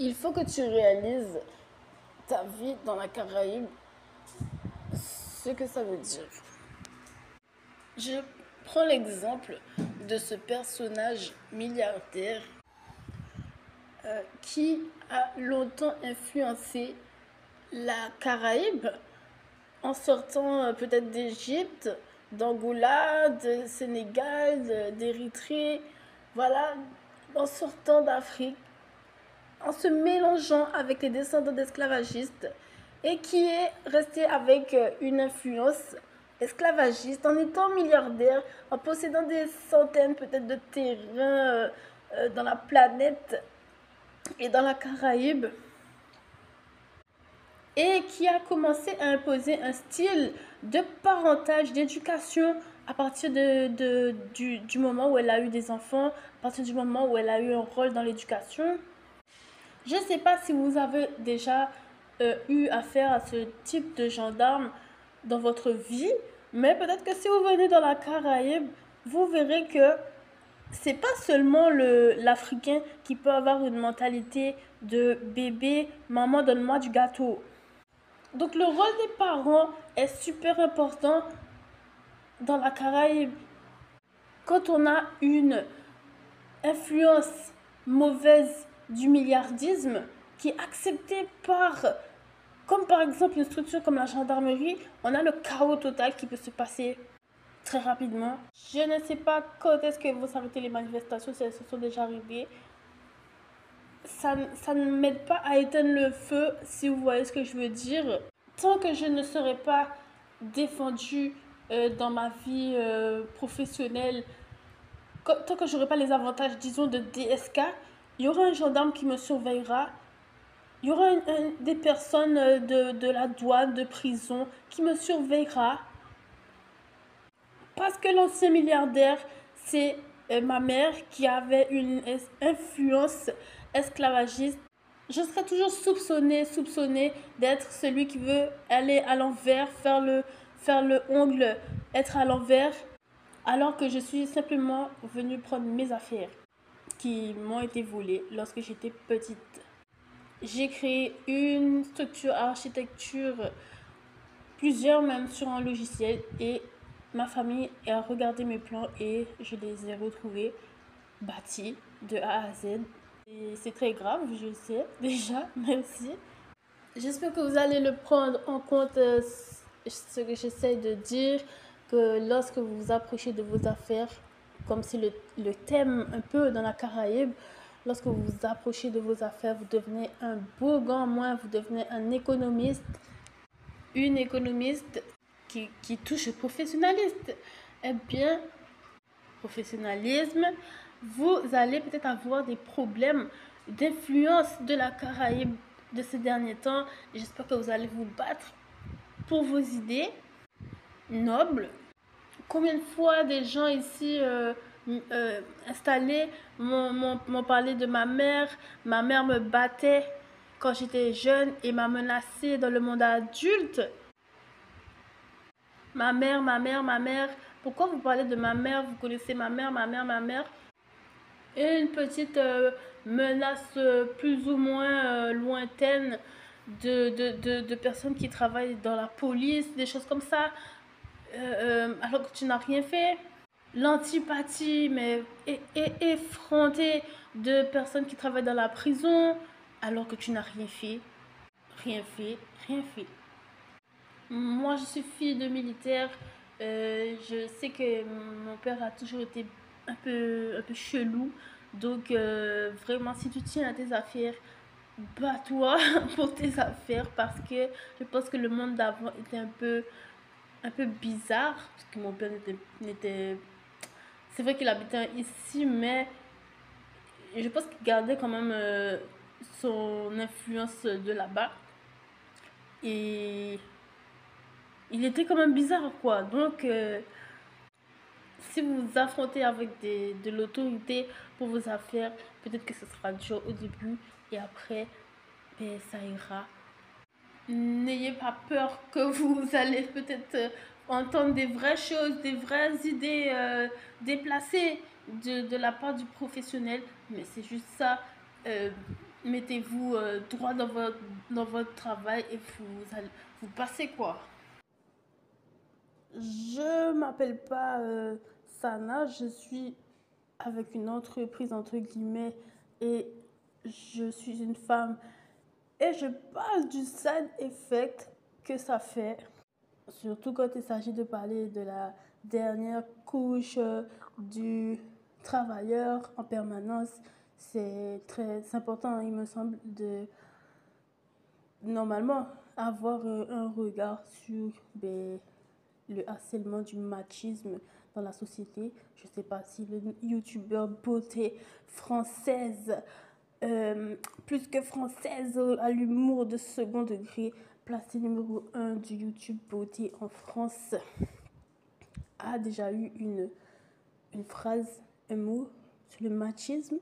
Il faut que tu réalises ta vie dans la Caraïbe, ce que ça veut dire. Je prends l'exemple de ce personnage milliardaire qui a longtemps influencé la Caraïbe en sortant peut-être d'Égypte, d'Angola, de Sénégal, d'Érythrée, voilà, en sortant d'Afrique, en se mélangeant avec les descendants d'esclavagistes et qui est resté avec une influence esclavagiste en étant milliardaire, en possédant des centaines peut-être de terrains dans la planète et dans la Caraïbe, et qui a commencé à imposer un style de parentage, d'éducation à partir du moment où elle a eu des enfants, à partir du moment où elle a eu un rôle dans l'éducation. Je ne sais pas si vous avez déjà eu affaire à ce type de gendarme dans votre vie, mais peut-être que si vous venez dans la Caraïbe, vous verrez que c'est pas seulement l'Africain qui peut avoir une mentalité de bébé, maman donne-moi du gâteau. Donc le rôle des parents est super important dans la Caraïbe. Quand on a une influence mauvaise du milliardisme qui est acceptée comme par exemple une structure comme la gendarmerie, on a le chaos total qui peut se passer très rapidement. Je ne sais pas quand est-ce que vont s'arrêter les manifestations, si elles se sont déjà arrivées. Ça ne m'aide pas à éteindre le feu, si vous voyez ce que je veux dire. Tant que je ne serai pas défendue dans ma vie professionnelle, tant que je n'aurai pas les avantages, disons, de DSK, il y aura un gendarme qui me surveillera. Il y aura des personnes de la douane, de prison, qui me surveillera. Parce que l'ancien milliardaire, c'est ma mère qui avait une influence esclavagiste. Je serai toujours soupçonnée d'être celui qui veut aller à l'envers, faire le ongle, être à l'envers, alors que je suis simplement venue prendre mes affaires qui m'ont été volées lorsque j'étais petite. J'ai créé une structure architecture, plusieurs même sur un logiciel, et ma famille a regardé mes plans et je les ai retrouvés bâtis de A à Z. Et c'est très grave, je sais déjà, merci. J'espère que vous allez le prendre en compte, ce que j'essaie de dire, que lorsque vous vous approchez de vos affaires, comme c'est le thème un peu dans la Caraïbe, lorsque vous vous approchez de vos affaires, vous devenez un beau grand moins, vous devenez un économiste, une économiste qui touche au professionnalisme. Eh bien, professionnalisme, vous allez peut-être avoir des problèmes d'influence de la Caraïbe de ces derniers temps. J'espère que vous allez vous battre pour vos idées nobles. Combien de fois des gens ici installés m'ont parlé de ma mère. Ma mère me battait quand j'étais jeune et m'a menacée dans le monde adulte. Ma mère, ma mère, ma mère. Pourquoi vous parlez de ma mère? Vous connaissez ma mère, ma mère, ma mère. Et une petite menace plus ou moins lointaine de personnes qui travaillent dans la police, des choses comme ça, alors que tu n'as rien fait. L'antipathie, mais effrontée de personnes qui travaillent dans la prison, alors que tu n'as rien fait. Rien fait, rien fait. Moi, je suis fille de militaire. Je sais que mon père a toujours été un peu chelou. Donc, vraiment, si tu tiens à tes affaires, bats-toi pour tes affaires parce que je pense que le monde d'avant était un peu bizarre. Parce que mon père n'était. C'est vrai qu'il habitait ici, mais je pense qu'il gardait quand même son influence de là-bas. Et il était quand même bizarre, quoi. Donc, si vous vous affrontez avec de l'autorité pour vos affaires, peut-être que ce sera dur au début et après, ben, ça ira. N'ayez pas peur que vous allez peut-être entendre des vraies choses, des vraies idées déplacées de la part du professionnel, mais c'est juste ça. mettez-vous droit dans votre travail et vous passez quoi. Je m'appelle pas Sana, je suis avec une entreprise entre guillemets et je suis une femme et je parle du side effect que ça fait, surtout quand il s'agit de parler de la dernière couche du travailleur en permanence. C'est très important, il me semble, de normalement avoir un regard sur le harcèlement du machisme dans la société. Je ne sais pas si le youtubeur beauté française, plus que française, à l'humour de second degré, placé numéro 1 du YouTube beauté en France, a déjà eu une phrase, un mot sur le machisme.